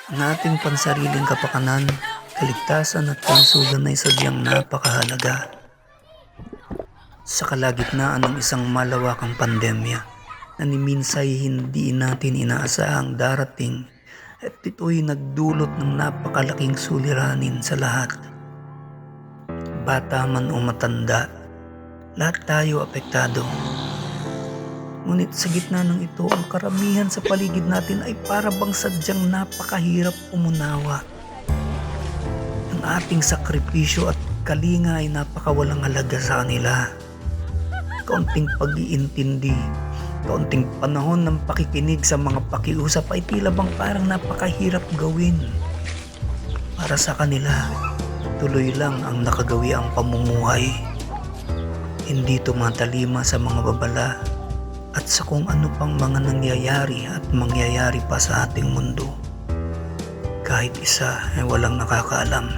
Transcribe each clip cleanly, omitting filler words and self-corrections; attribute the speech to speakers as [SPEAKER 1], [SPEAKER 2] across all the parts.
[SPEAKER 1] Ang ating pansariling kapakanan, kaligtasan at kalusugan ay sadyang napakahalaga. Sa kalagitnaan ng isang malawakang pandemya na ni hindi natin inaasahang darating at ito'y nagdulot ng napakalaking suliranin sa lahat. Bata man o matanda, lahat tayo apektado. Ngunit sa gitna ng ito, ang karamihan sa paligid natin ay para bang sadyang napakahirap umunawa. Ang ating sakripisyo at kalinga ay napakawalang halaga sa kanila. Kaunting pag-iintindi, kaunting panahon ng pakikinig sa mga pakiusap ay tila bang parang napakahirap gawin. Para sa kanila, tuloy lang ang nakagawi ang pamumuhay. Hindi tumatalima sa mga babala at sa kung ano pang mga nangyayari at mangyayari pa sa ating mundo. Kahit isa ay walang nakakaalam.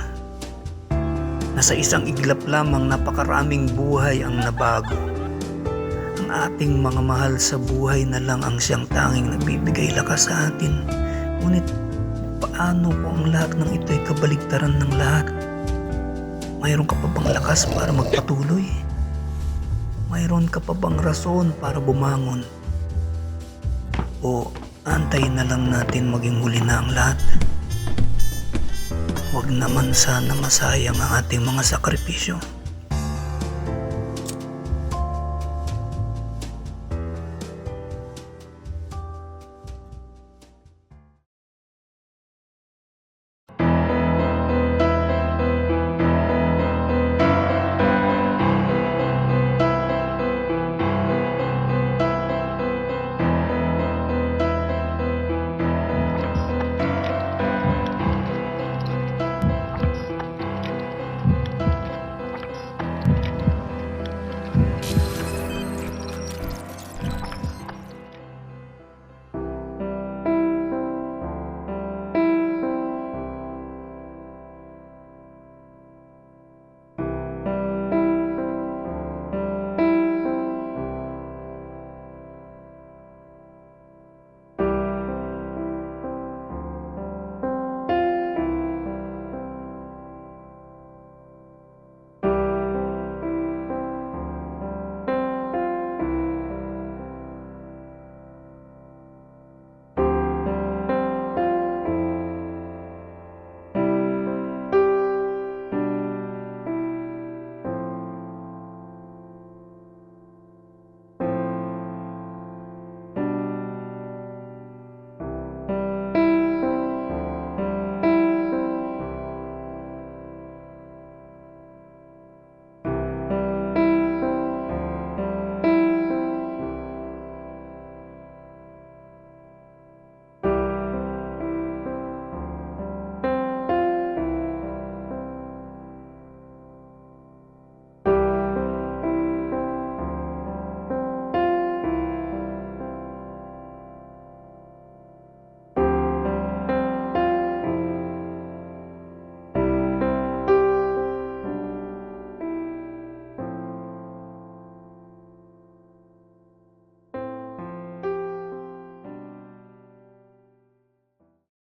[SPEAKER 1] Nasa isang iglap lamang napakaraming buhay ang nabago. Ang ating mga mahal sa buhay na lang ang siyang tanging nagbibigay lakas sa atin. Ngunit paano kung ang lahat ng ito ay kabaligtaran ng lahat? Mayroon ka pa bang lakas para magpatuloy? Mayroon ka pa bang rason para bumangon? O antayin na lang natin maging huli na ang lahat? Huwag naman sana masayang ang ating mga sakripisyo.